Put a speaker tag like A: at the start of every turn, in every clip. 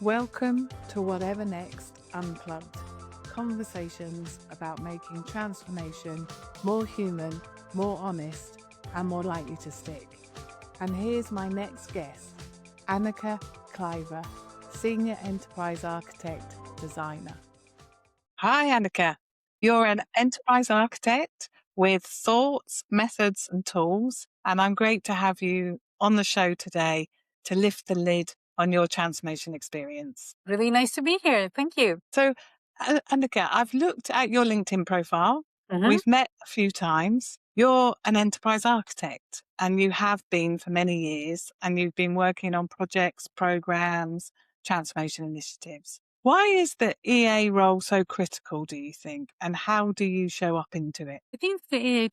A: Welcome to Whatever Next Unplugged. Conversations about making transformation more human, more honest, and more likely to stick. And here's my next guest, Annika Klyver, Senior Enterprise Architect Designer. Hi, Annika. You're an enterprise architect with thoughts, methods, and tools. And I'm great to have you on the show today to lift the lid on your transformation experience.
B: Really nice to be here. Thank you.
A: So, Annika, I've looked at your LinkedIn profile. We've met a few times. You're an enterprise architect and you have been for many years, and you've been working on projects, programs, transformation initiatives. Why is the EA role so critical, do you think? And how do you show up into it?
B: I think the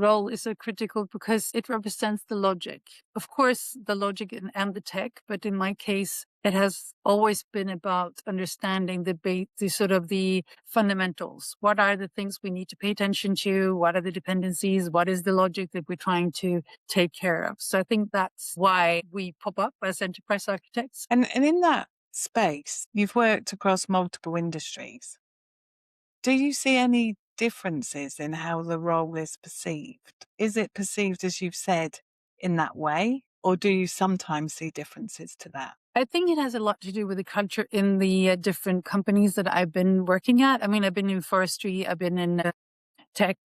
B: role is so critical because it represents the logic. Of course, the logic and the tech, but in my case, it has always been about understanding the fundamentals. What are the things we need to pay attention to? What are the dependencies? What is the logic that we're trying to take care of? So I think that's why we pop up as enterprise architects.
A: And in that space, you've worked across multiple industries. Do you see any differences in how the role is perceived? Is it perceived, as you've said, in that way? Or do you sometimes see differences to that?
B: I think it has a lot to do with the culture in the different companies that I've been working at. I mean, I've been in forestry, I've been in tech,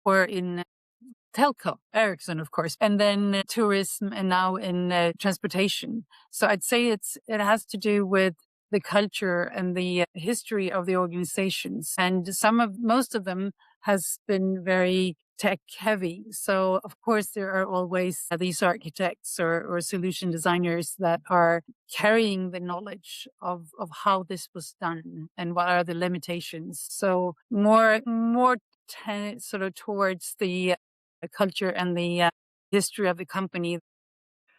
B: or in telco, Ericsson, of course, and then tourism, and now in transportation. So I'd say it has to do with the culture and the history of the organizations, and most of them has been very tech heavy. So of course there are always these architects or solution designers that are carrying the knowledge of how this was done and what are the limitations. So more sort of towards the culture and the history of the company.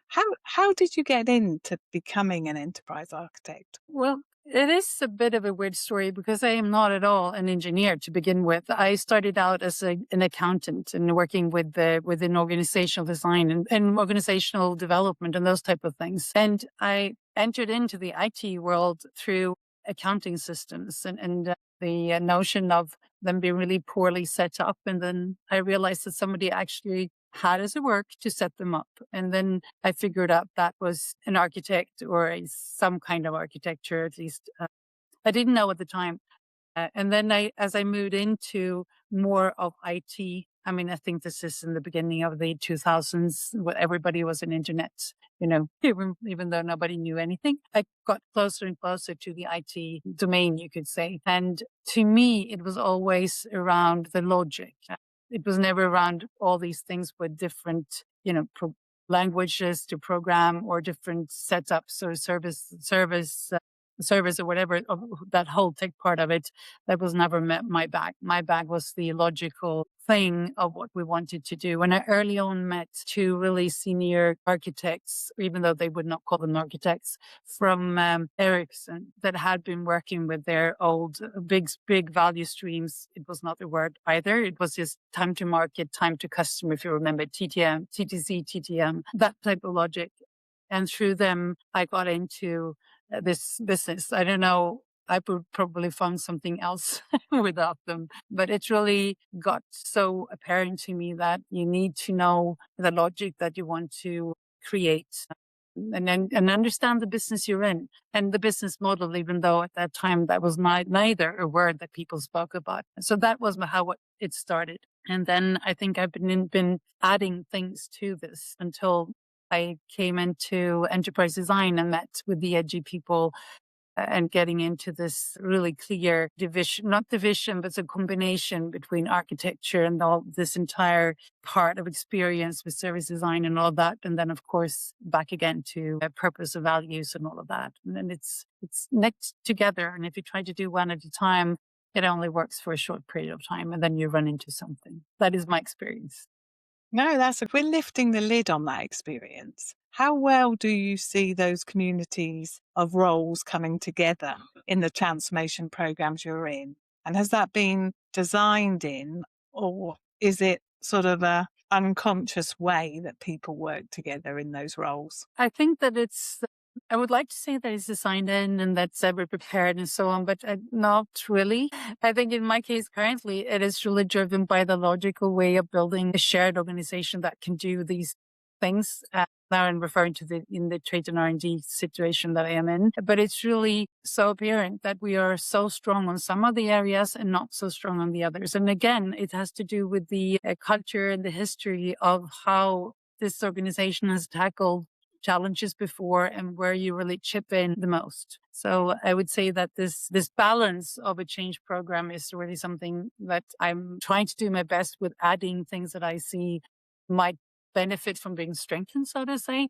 A: How did you get into becoming an enterprise architect?
B: Well, it is a bit of a weird story because I am not at all an engineer to begin with. I started out as an accountant and working within organizational design and organizational development and those type of things. And I entered into the IT world through accounting systems and the notion of them being really poorly set up. And then I realized that somebody actually how does it work to set them up? And then I figured out that was an architect or some kind of architecture, at least. I didn't know at the time. And then as I moved into more of IT, I mean, I think this is in the beginning of the 2000s, where everybody was in internet, even though nobody knew anything. I got closer and closer to the IT domain, you could say. And to me, it was always around the logic. It was never around all these things with different, languages to program or different setups or service or whatever, of that whole tech part of it. That was never my bag. My bag was the logical thing of what we wanted to do. And I early on met two really senior architects, even though they would not call them architects, from Ericsson that had been working with their old big value streams. It was not a word either. It was just time to market, time to customer, if you remember, TTM, TTC, TTM, that type of logic. And through them, I got into this business. I don't know. I would probably find something else without them, but it really got so apparent to me that you need to know the logic that you want to create and understand the business you're in and the business model, even though at that time that was neither a word that people spoke about. So that was how it started. And then I think I've been adding things to this until I came into enterprise design and met with the edgy people and getting into this really clear division, not division, but it's a combination between architecture and all this entire part of experience with service design and all that. And then, of course, back again to purpose and values and all of that. And then it's next together. And if you try to do one at a time, it only works for a short period of time. And then you run into something. That is my experience.
A: No, we're lifting the lid on that experience. How well do you see those communities of roles coming together in the transformation programs you're in? And has that been designed in, or is it sort of a unconscious way that people work together in those roles?
B: I think that it's I would like to say that it's designed in and that's ever prepared and so on, but not really. I think in my case currently, it is really driven by the logical way of building a shared organization that can do these things. Now I'm referring to in the trade and R&D situation that I am in, but it's really so apparent that we are so strong on some of the areas and not so strong on the others. And again, it has to do with the culture and the history of how this organization has tackled challenges before and where you really chip in the most. So I would say that this balance of a change program is really something that I'm trying to do my best with, adding things that I see might benefit from being strengthened, so to say.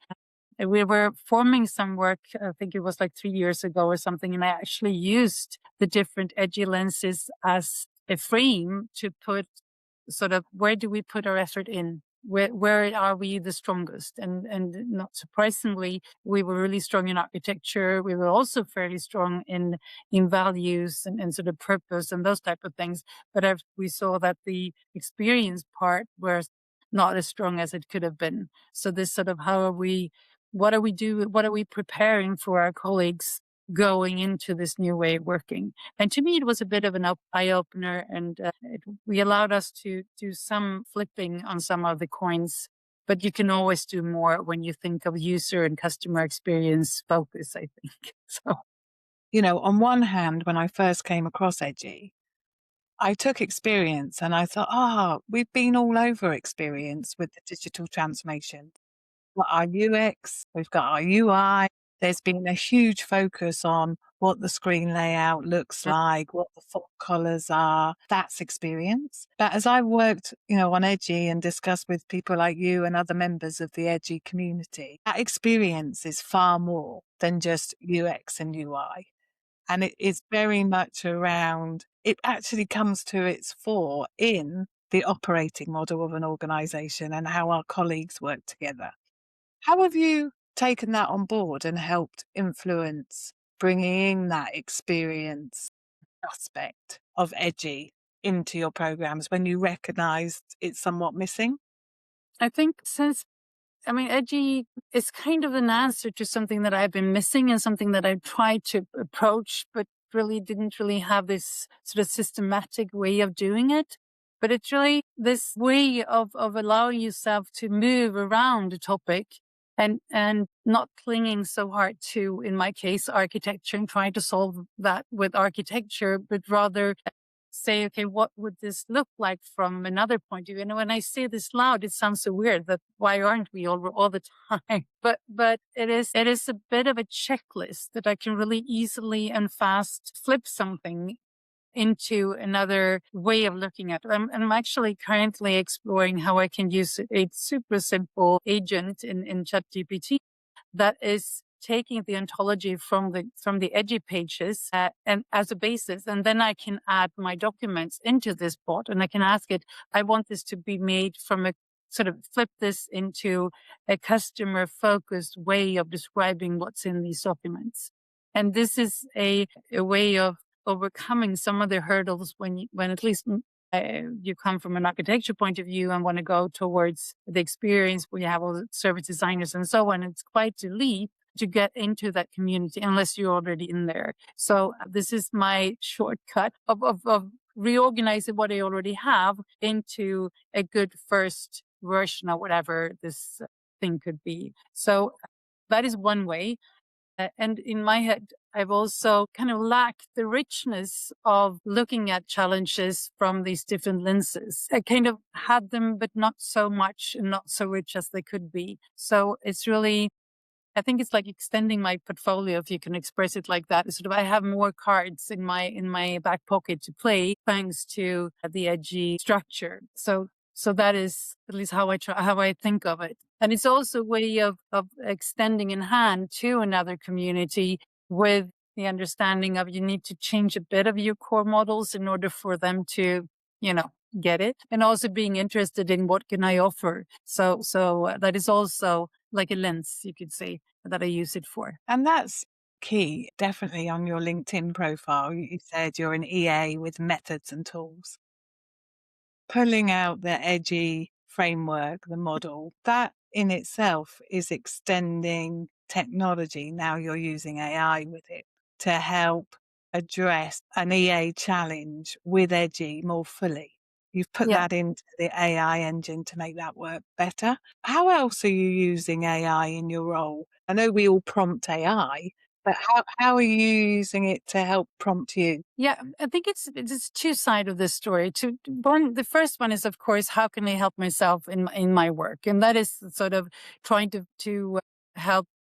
B: And we were forming some work, I think it was like 3 years ago or something, and I actually used the different edgy lenses as a frame to put sort of, where do we put our effort in? Where are we the strongest? And not surprisingly, we were really strong in architecture. We were also fairly strong in values and sort of purpose and those type of things. But we saw that the experience part was not as strong as it could have been. So this sort of, what are we doing? What are we preparing for our colleagues going into this new way of working? And to me, it was a bit of an eye opener, and we allowed us to do some flipping on some of the coins. But you can always do more when you think of user and customer experience focus, I think. So,
A: On one hand, when I first came across Edgy, I took experience and I thought, we've been all over experience with the digital transformation. We've got our UX, we've got our UI. There's been a huge focus on what the screen layout looks like, what the font colors are. That's experience. But as I worked, on Edgy and discussed with people like you and other members of the Edgy community, that experience is far more than just UX and UI. And it is very much around, it actually comes to its fore in the operating model of an organization and how our colleagues work together. How have you taken that on board and helped influence bringing in that experience aspect of Edgy into your programs when you recognized it's somewhat missing?
B: I think Edgy is kind of an answer to something that I've been missing and something that I've tried to approach, but really didn't really have this sort of systematic way of doing it. But it's really this way of allowing yourself to move around a topic and not clinging so hard to, in my case, architecture and trying to solve that with architecture, but rather say, okay, what would this look like from another point of view? And when I say this loud, it sounds so weird that why aren't we all the time? But it is a bit of a checklist that I can really easily and fast flip something into another way of looking at it. I'm actually currently exploring how I can use a super simple agent in ChatGPT that is taking the ontology from the edgy pages and as a basis, and then I can add my documents into this bot, and I can ask it, I want this to be made from a sort of flip this into a customer focused way of describing what's in these documents. And this is a way of overcoming some of the hurdles when at least you come from an architecture point of view and want to go towards the experience where you have all the service designers and so on. It's quite a leap to get into that community unless you're already in there. So this is my shortcut of reorganizing what I already have into a good first version of whatever this thing could be. So that is one way. And in my head, I've also kind of lacked the richness of looking at challenges from these different lenses. I kind of had them, but not so much and not so rich as they could be. So it's really, I think it's like extending my portfolio, if you can express it like that. It's sort of, I have more cards in my back pocket to play thanks to the edgy structure. So that is at least how I think of it. And it's also a way of extending in hand to another community with the understanding of you need to change a bit of your core models in order for them to, get it. And also being interested in what can I offer. So that is also like a lens, you could say, that I use it for.
A: And that's key, definitely on your LinkedIn profile. You said you're an EA with methods and tools. Pulling out the edgy framework, the model, that in itself is extending technology, now you're using AI with it to help address an EA challenge with Edgy more fully. You've put
B: Yeah.
A: that into the AI engine to make that work better. How else are you using AI in your role? I know we all prompt AI, but how are you using it to help prompt you?
B: Yeah, I think it's two sides of this story. The first one is, of course, how can I help myself in my work, and that is sort of trying to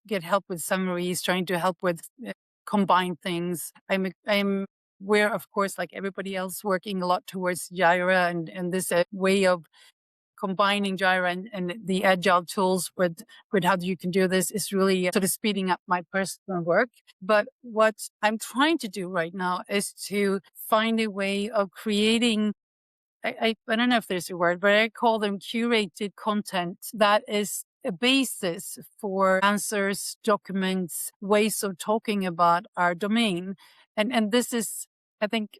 B: get help with summaries, trying to help with combine things. I'm we're of course like everybody else working a lot towards Jira and this way of combining Jira and the agile tools with how you can do this is really sort of speeding up my personal work. But what I'm trying to do right now is to find a way of creating, I don't know if there's a word, but I call them curated content that is a basis for answers, documents, ways of talking about our domain. And this is, I think,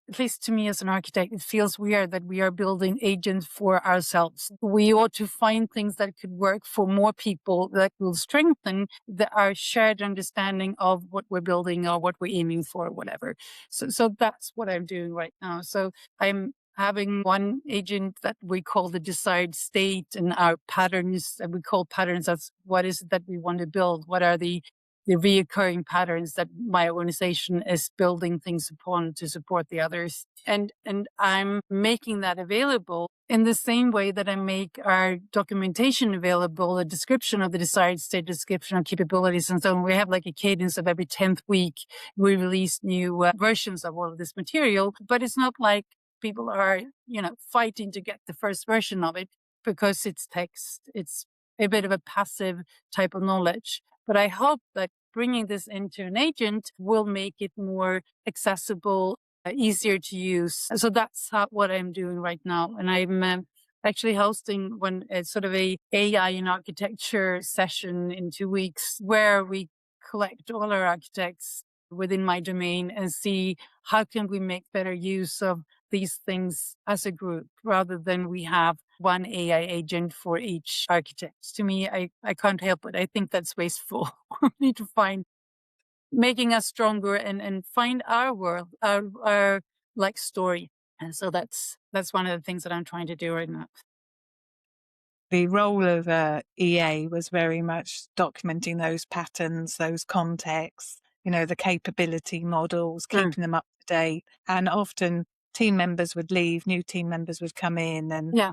B: at least to me as an architect, it feels weird that we are building agents for ourselves. We ought to find things that could work for more people that will strengthen our shared understanding of what we're building or what we're aiming for, or whatever. So that's what I'm doing right now. So I'm having one agent that we call the desired state and our patterns, and we call patterns as what is it that we want to build? What are the reoccurring patterns that my organization is building things upon to support the others. And I'm making that available in the same way that I make our documentation available, a description of the desired state, description of capabilities, and so on. We have like a cadence of every 10th week, we release new versions of all of this material, but it's not like people are, fighting to get the first version of it because it's text. It's a bit of a passive type of knowledge. But I hope that bringing this into an agent will make it more accessible, easier to use. So that's what I'm doing right now. And I'm actually hosting sort of a AI in architecture session in 2 weeks where we collect all our architects within my domain and see how can we make better use of these things as a group rather than we have one AI agent for each architect. To me, I can't help it. I think that's wasteful. We need to find making us stronger and find our world, our like story. And so that's one of the things that I'm trying to do right now.
A: The role of EA was very much documenting those patterns, those contexts, the capability models,
B: Mm.
A: keeping them up to date. And often team members would leave, new team members would come in, and
B: Yeah.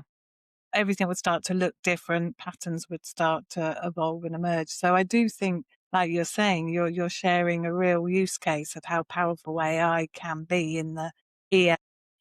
A: everything would start to look different. Patterns would start to evolve and emerge. So I do think, like you're saying, you're sharing a real use case of how powerful AI can be in the EA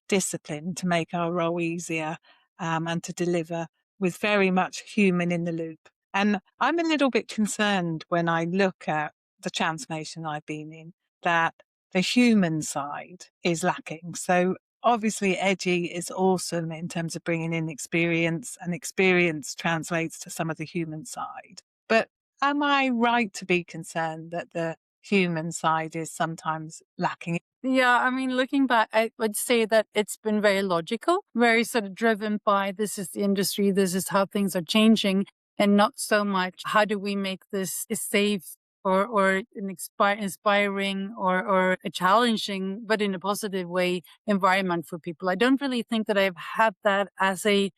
A: discipline to make our role easier, and to deliver with very much human in the loop. And I'm a little bit concerned when I look at the transformation I've been in that the human side is lacking. So obviously, Edgy is awesome in terms of bringing in experience, and experience translates to some of the human side. But am I right to be concerned that the human side is sometimes lacking?
B: Yeah, I mean, looking back, I would say that it's been very logical, very sort of driven by this is the industry, this is how things are changing, and not so much how do we make this a safe or an inspiring or a challenging, but in a positive way, environment for people. I don't really think that I've had that as a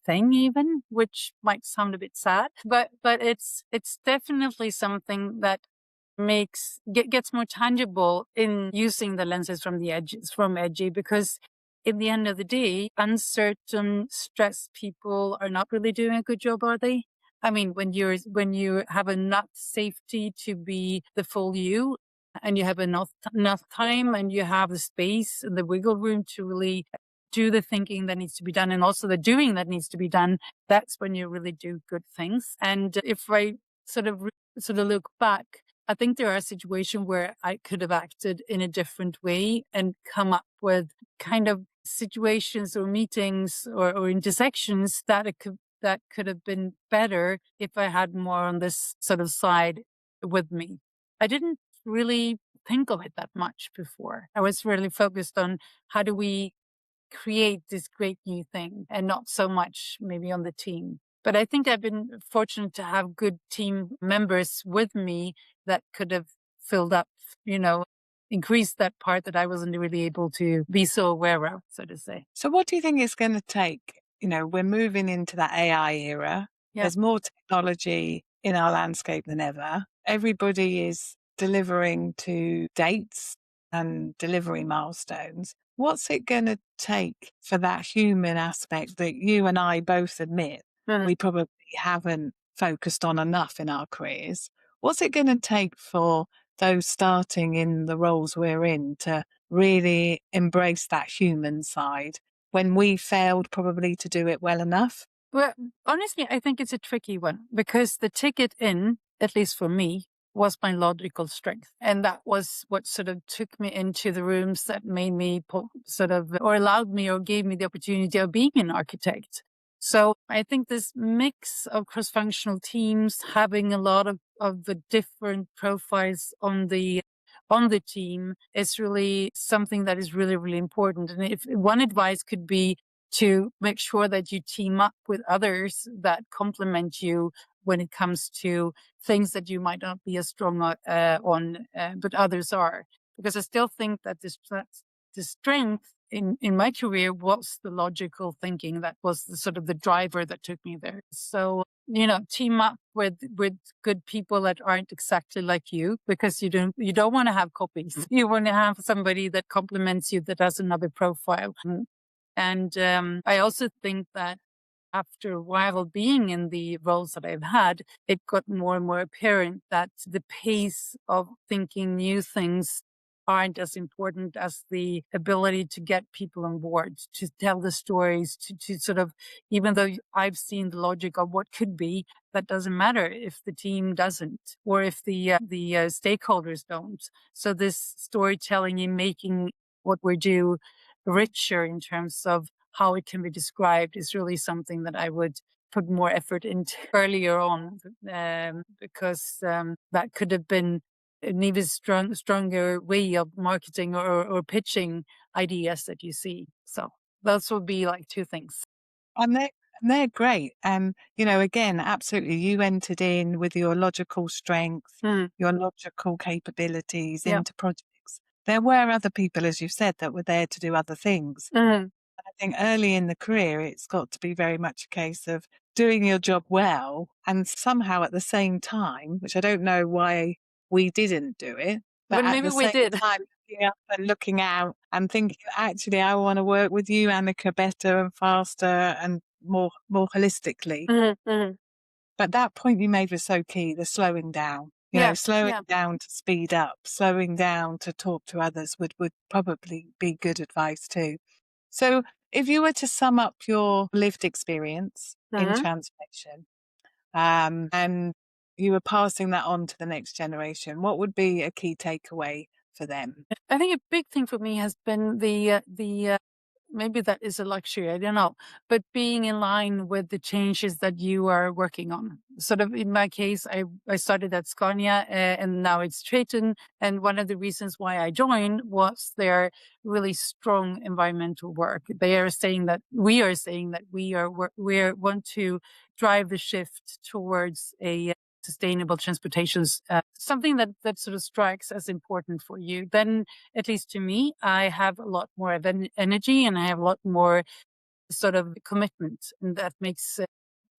B: thing even, which might sound a bit sad, but it's definitely something that gets more tangible in using the lenses from the edges from Edgy, because in the end of the day, uncertain, stressed people are not really doing a good job, are they? I mean, when you have enough safety to be the full you, and you have enough time, and you have the space and the wiggle room to really do the thinking that needs to be done, and also the doing that needs to be done, that's when you really do good things. And if I sort of look back, I think there are situations where I could have acted in a different way and come up with kind of situations or meetings or intersections that could have been better if I had more on this sort of side with me. I didn't really think of it that much before. I was really focused on how do we create this great new thing and not so much maybe on the team. But I think I've been fortunate to have good team members with me that could have filled up, you know, increased that part that I wasn't really able to be so aware of, so to say.
A: So what do you think it's going to take? You know, we're moving into that AI era.
B: Yeah.
A: There's more technology in our landscape than ever. Everybody is delivering to dates and delivery milestones. What's it going to take for that human aspect that you and I both admit
B: Mhm.
A: we probably haven't focused on enough in our careers? What's it going to take for those starting in the roles we're in to really embrace that human side when we failed probably to do it well enough?
B: Well, honestly, I think it's a tricky one because the ticket in, at least for me, was my logical strength. And that was what sort of took me into the rooms that made me sort of, or allowed me or gave me the opportunity of being an architect. So I think this mix of cross-functional teams, having a lot of the different profiles on the team is really something that is really, really important. And if one advice could be to make sure that you team up with others that complement you when it comes to things that you might not be as strong on, but others are. Because I still think that the strength in my career was the logical thinking that was the, sort of the driver that took me there. So, you know, team up with good people that aren't exactly like you, because you don't want to have copies. You want to have somebody that complements you, that has another profile. And I also think that after a while of being in the roles that I've had, it got more and more apparent that the pace of thinking new things aren't as important as the ability to get people on board, to tell the stories, to sort of, even though I've seen the logic of what could be, that doesn't matter if the team doesn't, or if the stakeholders don't. So this storytelling and making what we do richer in terms of how it can be described is really something that I would put more effort into earlier on, because that could have been an even stronger way of marketing or pitching ideas that you see. So those would be like two things.
A: And they're great. And, you know, again, absolutely, you entered in with your logical strength,
B: Mm,
A: your logical capabilities
B: yeah.
A: into projects. There were other people, as you said, that were there to do other things.
B: Mhm.
A: I think early in the career, it's got to be very much a case of doing your job well and somehow at the same time, which I don't know why we didn't do it, but
B: But
A: at
B: maybe
A: the
B: we
A: same
B: did.
A: time, looking up and looking out and thinking, actually, I want to work with you, Annika, better and faster and more holistically.
B: Mhm, mhm.
A: But that point you made was so key, the slowing down. You know,
B: Yeah,
A: slowing
B: yeah.
A: down to speed up, slowing down to talk to others would probably be good advice too. So, if you were to sum up your lived experience in
B: Mhm.
A: transformation, and you were passing that on to the next generation, what would be a key takeaway for them?
B: I think a big thing for me has been the maybe that is a luxury, I don't know, but being in line with the changes that you are working on. Sort of in my case, I started at Scania and now it's Triton. And one of the reasons why I joined was their really strong environmental work. They are saying that we want to drive the shift towards a sustainable transportations, something that sort of strikes as important for you. Then, at least to me, I have a lot more of energy and I have a lot more sort of commitment, and that makes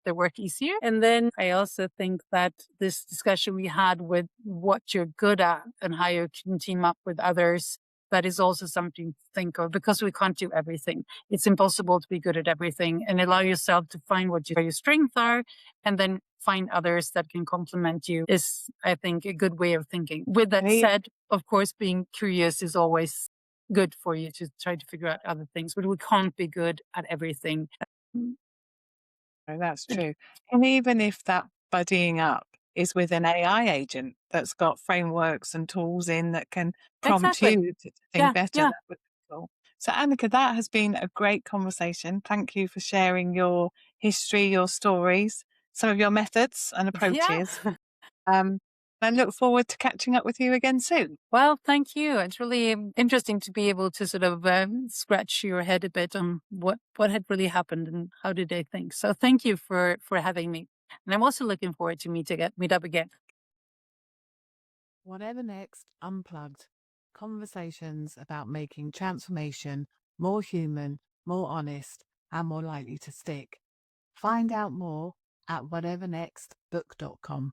B: the work easier. And then I also think that this discussion we had with what you're good at and how you can team up with others, that is also something to think of, because we can't do everything. It's impossible to be good at everything, and allow yourself to find where your strengths are and then find others that can complement you is, I think, a good way of thinking. With
A: And
B: that
A: even,
B: said, of course, being curious is always good for you to try to figure out other things, but we can't be good at everything. Mm,
A: oh, that's true. And even if that buddying up is with an AI agent that's got frameworks and tools in that can prompt
B: Exactly.
A: you to think
B: Yeah,
A: better,
B: yeah.
A: that would be cool. So, Annika, that has been a great conversation. Thank you for sharing your history, your stories, some of your methods and
B: Yeah.
A: approaches. Um,
C: I look forward to catching up with you again soon.
B: Well, thank you. It's really interesting to be able to sort of scratch your head a bit on what had really happened and how did they think. So thank you for having me. And I'm also looking forward to meet up again.
A: Whatever next, Unplugged. Conversations about making transformation more human, more honest, and more likely to stick. Find out more at whatevernextbook.com.